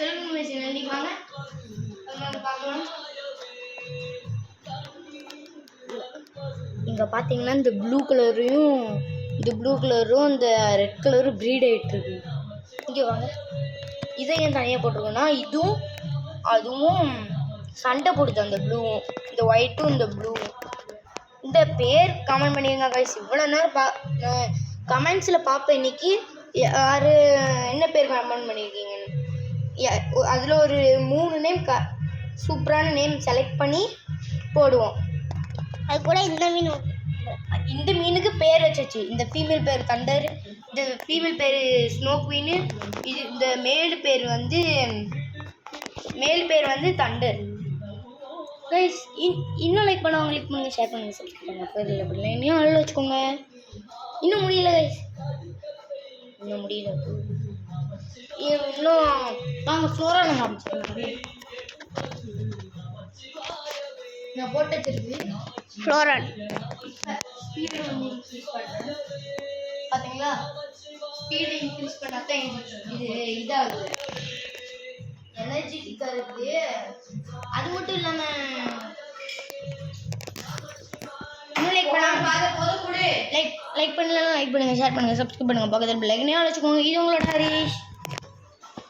Welcome to channel. நீங்க வாங்க பார்க்கலாம். இங்க பாத்தீங்கன்னா இந்த ப்ளூ கலரும் இந்த ரெட் கலரும் ப்ரீட் ஆயிட்டு இருக்கு. இங்க வாங்க. இதை ஏன் தனியாக போட்டிருக்கோன்னா அதுவும் சண்டை போடுது. அந்த ப்ளூவும் இந்த ஒயிட்டும் இந்த ப்ளூவும். இந்த பேர் கமெண்ட் பண்ணிடுங்க கைஸ். இவ்வளோ நேரம் கமெண்ட்ஸில் பார்ப்பேன் இன்னைக்கு யார் என்ன பேர் கமெண்ட் பண்ணியிருக்கீங்கன்னு. அதில் ஒரு 3 நேம் சூப்பரான நேம் செலக்ட் பண்ணி போடுவோம். அது கூட இந்த மீனுக்கு பேர் வச்சாச்சு. இந்த ஃபீமேல் பேர் தண்டர், இந்த ஃபீமேல் பேர் ஸ்னோ குயின், இந்த மேல் பேர் வந்து தண்டர். கைஸ் இன்னும் லைக் பண்ணுவாங்க, லைக் பண்ணுங்கள், ஷேர் பண்ணுங்கள், சப்ஸ்கிரைப் பண்ணுங்கள். பேரில் அப்படின்னா இன்னும் அள்ள வச்சுக்கோங்க. இன்னும் முடியல கைஸ், இன்னும் முடியல. இன்னும் நாங்கள் ஃப்ளோரா நம்ம ஆரம்பிச்சிருக்கோம். நான் போட்டு வச்சிருக்கு ஃப்ளோரான். ஸ்பீடு வந்து இன்க்ரீஸ் பண்ணுறேன். பார்த்தீங்களா, ஸ்பீடு இன்க்ரீஸ் பண்ணால் தான் இது இதாகுது, எனர்ஜெட்டிக்காக இருக்குது. அது மட்டும் இல்லாமல் இன்னும் லைக் பண்ணலாம், லைக் பண்ணலாம், லைக் பண்ணுங்கள், ஷேர் பண்ணுங்கள், சப்ஸ்கிரைப் பண்ணுங்கள், பக்கத்தில் பெல் ஐக்கனையும் வச்சுக்கோங்க. இது உங்களோட ஹரிஷ்.